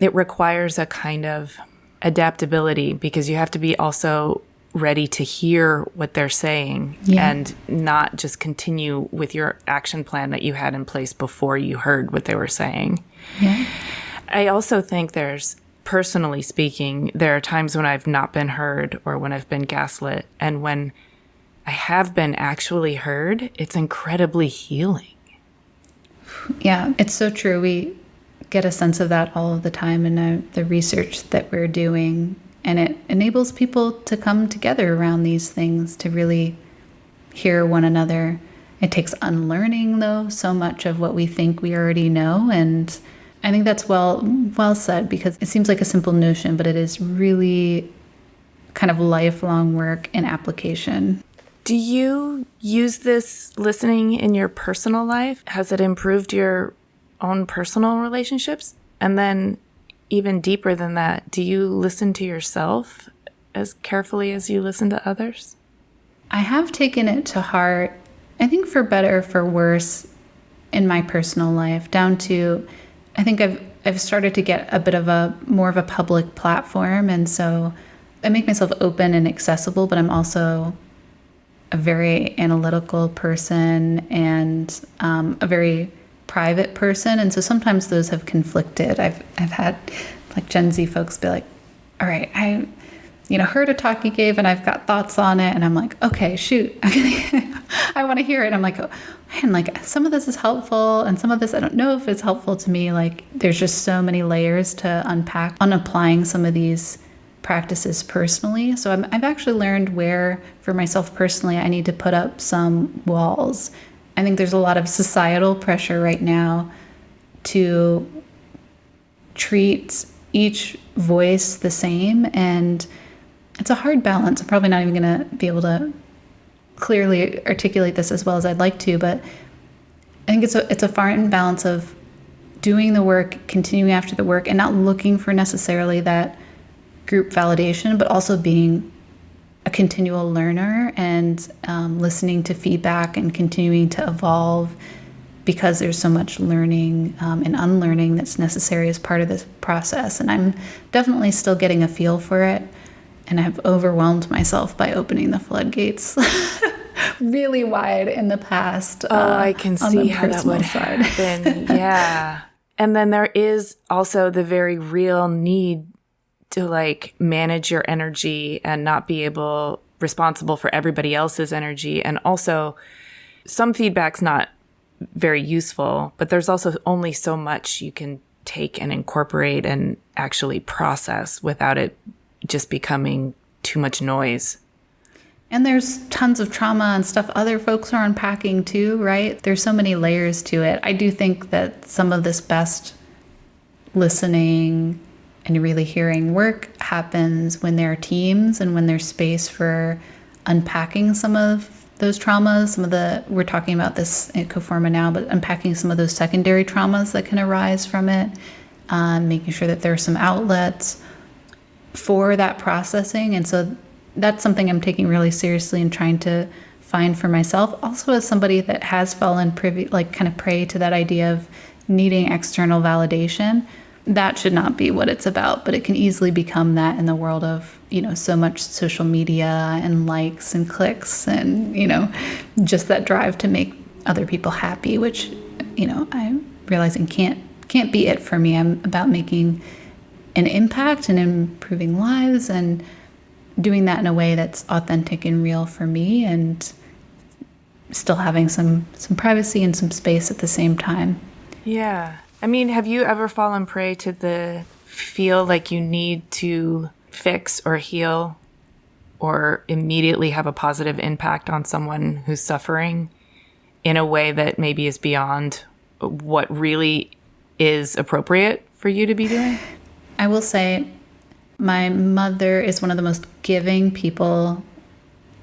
requires a kind of adaptability, because you have to be also ready to hear what they're saying and not just continue with your action plan that you had in place before you heard what they were saying. Yeah. I also think personally speaking, there are times when I've not been heard or when I've been gaslit. And when I have been actually heard, it's incredibly healing. Yeah, it's so true. We get a sense of that all of the time in the research that we're doing. And it enables people to come together around these things, to really hear one another. It takes unlearning, though, so much of what we think we already know. And I think that's well said, because it seems like a simple notion, but it is really kind of lifelong work and application. Do you use this listening in your personal life? Has it improved your own personal relationships? And then even deeper than that, do you listen to yourself as carefully as you listen to others? I have taken it to heart, I think for better or for worse, in my personal life, down to, I think I've started to get a bit of more of a public platform. And so I make myself open and accessible, but I'm also a very analytical person and a very private person. And so sometimes those have conflicted. I've had like Gen Z folks be like, all right, I heard a talk you gave and I've got thoughts on it. And I'm like, okay, shoot, I want to hear it. I'm like, oh, man, like some of this is helpful and some of this, I don't know if it's helpful to me. Like there's just so many layers to unpack on applying some of these practices personally. So I've actually learned where, for myself personally, I need to put up some walls. I think there's a lot of societal pressure right now to treat each voice the same, and it's a hard balance. I'm probably not even going to be able to clearly articulate this as well as I'd like to, but I think it's a fine balance of doing the work, continuing after the work, and not looking for necessarily that group validation, but also being a continual learner and listening to feedback and continuing to evolve, because there's so much learning and unlearning that's necessary as part of this process. And I'm definitely still getting a feel for it. And I've overwhelmed myself by opening the floodgates really wide in the past. I can see how that would happen. Yeah. And then there is also the very real need to like manage your energy and not be responsible for everybody else's energy. And also some feedback's not very useful, but there's also only so much you can take and incorporate and actually process without it just becoming too much noise. And there's tons of trauma and stuff other folks are unpacking too, right? There's so many layers to it. I do think that some of this best listening and really hearing work happens when there are teams and when there's space for unpacking some of those traumas, we're talking about this at Coforma now, but unpacking some of those secondary traumas that can arise from it, making sure that there are some outlets for that processing. And so that's something I'm taking really seriously and trying to find for myself. Also, as somebody that has fallen prey to that idea of needing external validation, that should not be what it's about, but it can easily become that in the world of, so much social media and likes and clicks and, just that drive to make other people happy, which, I'm realizing can't be it for me. I'm about making an impact and improving lives and doing that in a way that's authentic and real for me, and still having some privacy and some space at the same time. Yeah. I mean, have you ever fallen prey to the feel like you need to fix or heal or immediately have a positive impact on someone who's suffering in a way that maybe is beyond what really is appropriate for you to be doing? I will say my mother is one of the most giving people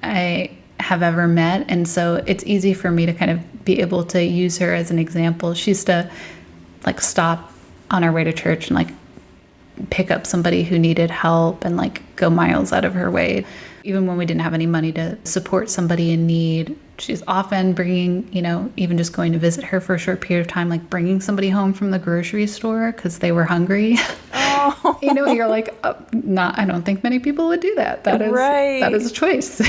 I have ever met. And so it's easy for me to kind of be able to use her as an example. She used to stop on our way to church and pick up somebody who needed help and go miles out of her way. Even when we didn't have any money to support somebody in need, she's often bringing, even just going to visit her for a short period of time, bringing somebody home from the grocery store because they were hungry. Oh. You're I don't think many people would do that. That is a choice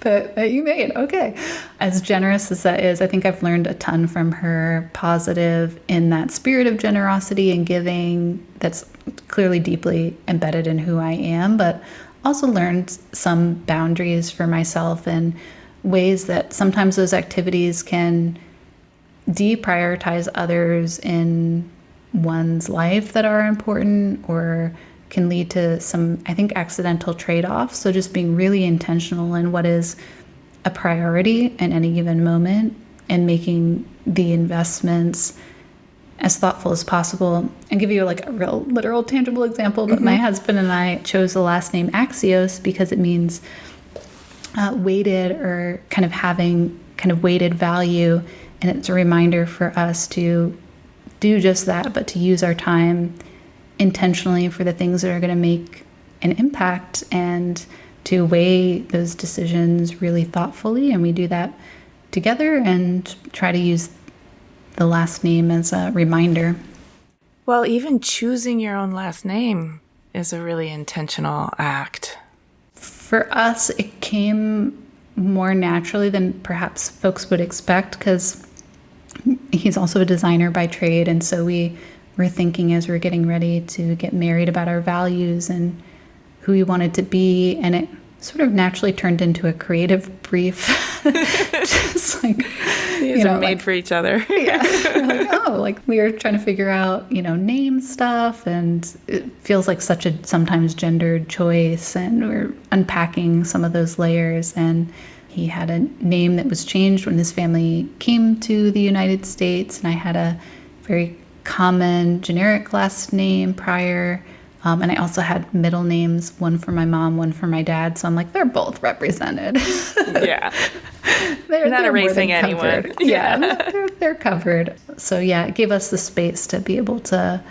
that you made. Okay. As generous as that is, I think I've learned a ton from her, positive in that spirit of generosity and giving that's clearly deeply embedded in who I am, but also learned some boundaries for myself and ways that sometimes those activities can deprioritize others in one's life that are important or can lead to some, I think, accidental trade-offs. So just being really intentional in what is a priority in any given moment and making the investments as thoughtful as possible. I'll give you a real literal tangible example, but my husband and I chose the last name Axios because it means weighted, or kind of having kind of weighted value. And it's a reminder for us to do just that, but to use our time intentionally for the things that are going to make an impact and to weigh those decisions really thoughtfully. And we do that together and try to use the last name as a reminder. Well, even choosing your own last name is a really intentional act. For us, it came more naturally than perhaps folks would expect because he's also a designer by trade. And so we were thinking as we were getting ready to get married about our values and who we wanted to be. And it sort of naturally turned into a creative brief. Just These are made for each other. Yeah. We're we were trying to figure out, name stuff, and it feels like such a sometimes gendered choice, and we're unpacking some of those layers. And he had a name that was changed when his family came to the United States, and I had a very common generic last name prior. And I also had middle names, one for my mom, one for my dad. So I'm they're both represented. Yeah. You're not erasing anyone. Yeah, they're covered. So yeah, it gave us the space to be able to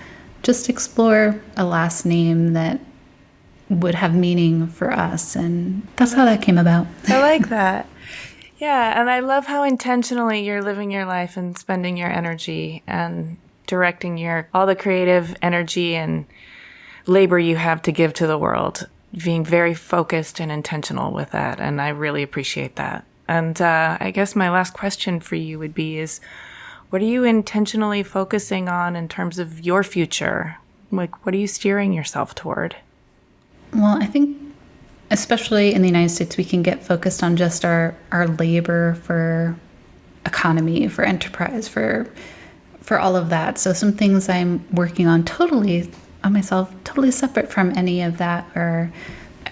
just explore a last name that would have meaning for us. And that's how that came about. I like that. Yeah, and I love how intentionally you're living your life and spending your energy and directing all the creative energy and labor you have to give to the world, being very focused and intentional with that. And I really appreciate that. And I guess my last question for you would be what are you intentionally focusing on in terms of your future? What are you steering yourself toward? Well, I think especially in the United States, we can get focused on just our labor for economy, for enterprise, for all of that. So some things I'm working on totally on myself, totally separate from any of that, are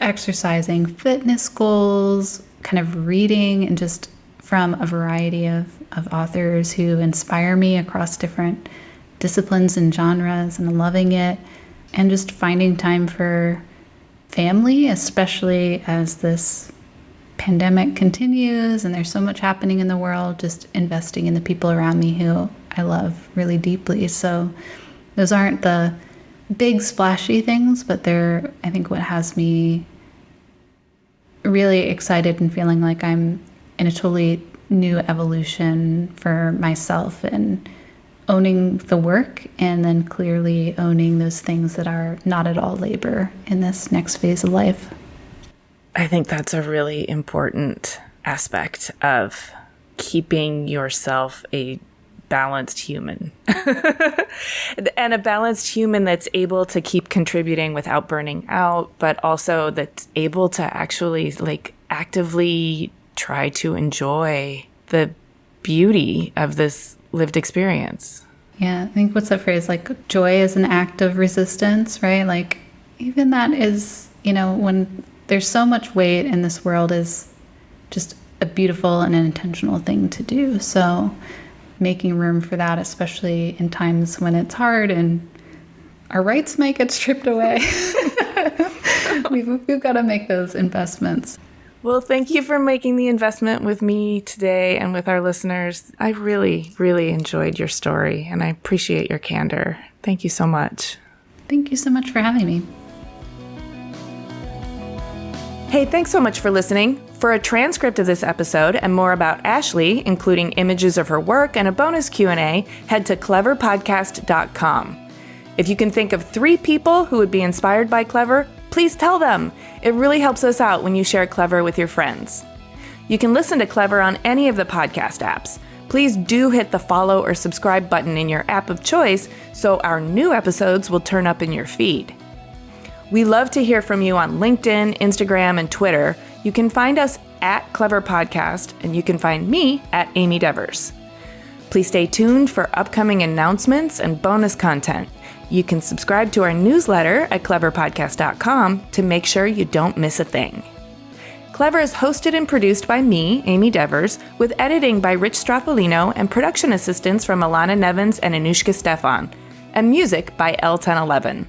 exercising, fitness goals, kind of reading, and just from a variety of authors who inspire me across different disciplines and genres, and loving it, and just finding time for family, especially as this pandemic continues and there's so much happening in the world, just investing in the people around me who I love really deeply. So those aren't the big splashy things, but they're, I think, what has me really excited and feeling like I'm in a totally new evolution for myself, and owning the work, and then clearly owning those things that are not at all labor in this next phase of life. I think that's a really important aspect of keeping yourself a balanced human and a balanced human that's able to keep contributing without burning out, but also that's able to actually actively try to enjoy the beauty of this lived experience. Yeah, I think what's that phrase, joy is an act of resistance, right? Even that is, when there's so much weight in this world, is just a beautiful and an intentional thing to do. So making room for that, especially in times when it's hard and our rights might get stripped away. We've got to make those investments. Well, thank you for making the investment with me today and with our listeners. I really, really enjoyed your story, and I appreciate your candor. Thank you so much. Thank you so much for having me. Hey, thanks so much for listening. For a transcript of this episode and more about Ashleigh, including images of her work and a bonus Q&A, head to cleverpodcast.com. If you can think of 3 people who would be inspired by Clever, please tell them. It really helps us out when you share Clever with your friends. You can listen to Clever on any of the podcast apps. Please do hit the follow or subscribe button in your app of choice so our new episodes will turn up in your feed. We love to hear from you on LinkedIn, Instagram, and Twitter. You can find us at Clever Podcast, and you can find me at Amy Devers. Please stay tuned for upcoming announcements and bonus content. You can subscribe to our newsletter at cleverpodcast.com to make sure you don't miss a thing. Clever is hosted and produced by me, Amy Devers, with editing by Rich Straffolino and production assistance from Alana Nevins and Anushka Stefan, and music by L1011.